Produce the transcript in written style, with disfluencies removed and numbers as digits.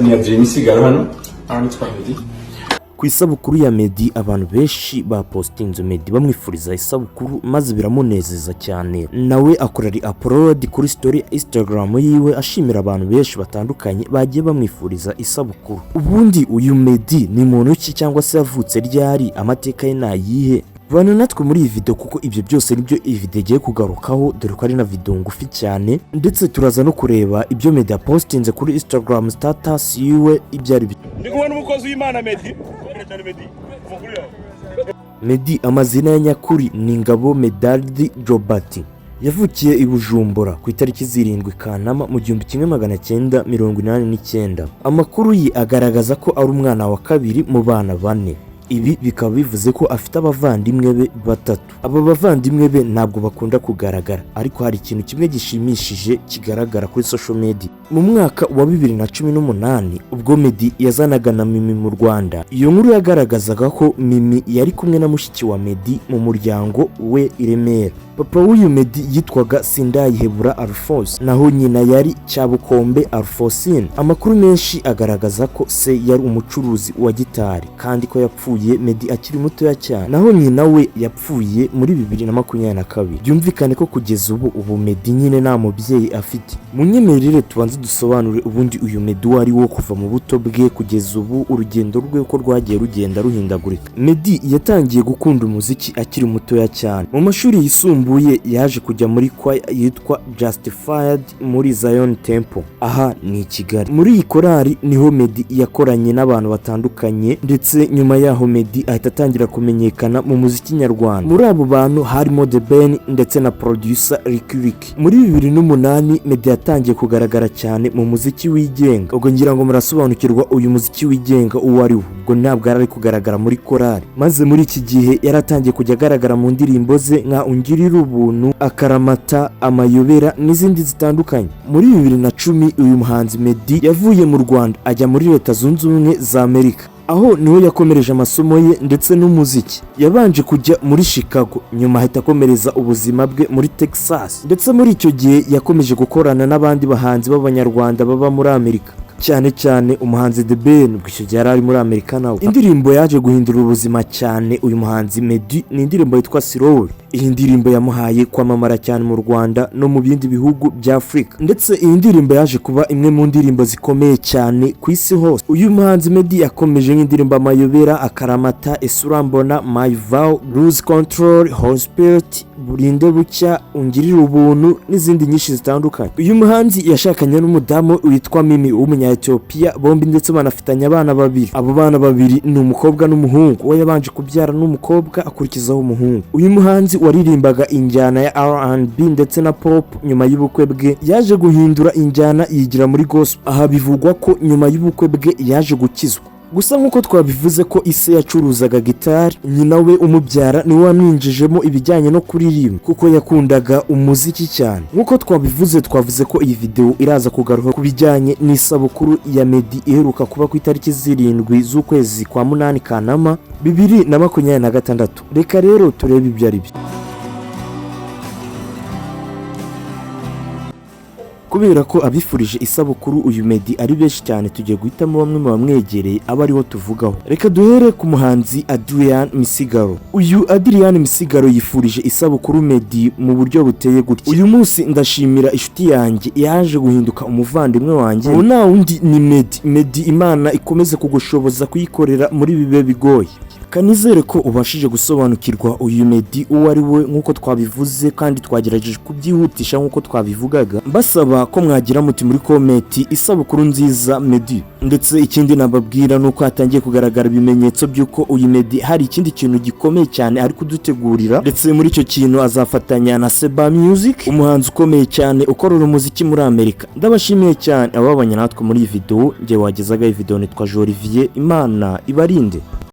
ni imisigaro hano nitwa Meddy. Ku isabukuru ya Meddy abantu benshi bapostinze Meddy bamwifuriza isabukuru maze biramunezeza cyane. Nawe akora upload kuri story Instagram yiwe ashimira abantu benshi batandukanye bagiye bamwifuriza isabukuru. Ubundi uyu Meddy ni muntu ki cyangwa se yavutse ryari, amateka ye nayihe? Bana natwe muri iyi video kuko ibyo byose nibyo iyi video igiye kugarukaho, dore ko ari na video ngufi cyane, ndetse turaza no kureba ibyo Meddy postinze kuri Instagram status yiwe ibyari ndi kubona umukozi w'Imana Meddy. Meddy amazina ya nyakuri ni Ngabo Meddy Robert. Yavukiye i Bujumbura ku itariki 7 Kanama mu 1989. Amakuru ye agaragaza ko ari umwana wa kabiri mu bana bane. Ibi bikaba bivuze ko afite abavandimwe be batatu. Aba bavandimwe be ntabwo bakunda kugaragara, ariko hari ikintu kimwe gishimishije kigaragara kuri social media. Mu mwaka wa 2018 ubwo Meddy yazanaga na Mimi mu Rwanda, iyo nkuru yagaragazaga ko Mimi yari kumwe na mushiki wa Meddy mu muryango we i Remera. Papa w'uyu Meddy yitwaga Sindayihebura Alphonse, naho nyina yari Cyabukombe Alphonsine. Amakuru menshi agaragaza ko se yari umucuruzi wa gitari kandi ko yapfuye Meddy akiri mutoya cyane, naho nyina we yapfuye muri 2022. Byumvikane ko kugeza ubu Meddy nyine nta mubyeyi afite. Munyemerere tubanze dusobanure ubundi uyu Meddy wari wo kuva mu buto bwe kugeza ubu, urugendo rwe ko rwagiye rugenda ruhindagurika. Meddy yatangiye gukunda umuziki akiri mutoya cyane. Mu mashuri yisumbuye yaje kujya muri choir yitwa Justified muri Zion Temple, aha ni Kigali. Muri iyi korali niho Meddy yakoranye n'abantu batandukanye, ndetse nyuma yaho Meddy ahita atangira kumenyekana mu muziki nyarwanda. Muri abo bantu harimo The Ben ndetse na producer Rick. Muri 2008 Meddy yatangiye kugaragara cyane mu muziki wigenga. Ubwo ngira ngo murasobanukirwa uyu muziki wigenga uwo ari wo. Ubwo ntabwo ari kugaragara muri korali. Maze muri iki gihe yaratangiye kujya agaragara mu ndirimbo ze nka Ungirira ubuntu, Akaramata, Amayobera n'izindi zitandukanye. Muri 2010 uyu muhanzi Meddy yavuye mu Rwanda ajya muri Leta Zunze Ubumwe za Amerika. Aho niho yakomereje amasomo ye ndetse n'umuziki. Yabanje kujya muri Chicago, nyuma ahita akomereza ubuzima bwe muri Texas, ndetse muri icyo gihe yakomeje gukorana n'abandi bahanzi b'abanyarwanda baba muri Amerika, cyane cyane umuhanzi The Ben ubwo icyo gihe ari muri Amerika nawe. Indirimbo yaje guhindura ubuzima cyane uyu muhanzi Meddy ni indirimbo yitwa Slow. Iyi ndirimbo yamuhaye kwamamara cyane mu Rwanda no mu bindi bihugu bya Afrika, ndetse iyi ndirimbo yaje kuba imwe mu ndirimbo zikomeye cyane ku isi hose. Uyu muhanzi Meddy yakomeje nk'indirimbo Amayobera, Akaramata, Esurambona, My Vow, Lose Control, Holy Spirit, Burinde Bucya, Ungirira ubuntu n'izindi nyinshi zitandukanye. Uyu muhanzi yashakanye n'umudamu witwa Mimi w'umunya-Ethiopia, bombi ndetse banafitanye abana babiri. Abo bana babiri ni umukobwa n'umuhungu. We yabanje kubyara n'umukobwa akurikizaho umuhungu. Uyu muhanzi waririmbaga injyana ya R&B ndetse na pop. Nyuma y'ubukwe bwe yaje guhindura injyana yigira muri gospel. Aha bivugwa ko nyuma y'ubukwe bwe yaje gukizwa. Gusa nk'uko twabivuze ko ise yacuruzaga gitari, nyina we umubyara niwe wamwinjijemo ibijyanye no kuririmba kuko yakundaga umuziki cyane. Nk'uko twavuze ko iyi video iraza kugaruka ku bijyanye n'isabukuru ya Meddy iheruka kuba ku itariki 7 z'ukwezi kwa 8 Kanama 2026. Reka rero turebe ibyo ari byo. Kubera ko abifurije isabukuru uyu Meddy ari benshi cyane, tugiye guhitamo bamwe mu bamwegereye aba ariho tuvugaho. Reka duhere ku muhanzi Adrian Misigaro. Uyu Adrian Misigaro yifurije isabukuru Meddy mu buryo buteye gutya: uyu munsi ndashimira inshuti yanjye yaje guhinduka umuvandimwe wanjye, ubu nta wundi ni Meddy. Imana ikomeze kugushoboza kuyikorera muri bibe bigoye. Kanizere ko ubashije gusobanukirwa uyu Meddy uwo ari we nk'uko twabivuze, kandi twagerageje kubyihutisha nk'uko twabivugaga, mbasaba ko mwagira muti muri komenti isabukuru nziza Meddy. Ndetse ikindi nababwira nuko hatangiye kugaragara ibimenyetso by'uko uyu Meddy hari ikindi kintu gikomeye cyane ari kudutegurira, ndetse muri icyo kintu azafatanya na Seba Music, umuhanzi ukomeye cyane ukorera umuziki muri Amerika. Ndabashimiye cyane ababanye natwe muri iyi video. Ngiye wagezaga iyi video nitwa Olivier. Imana ibarinde.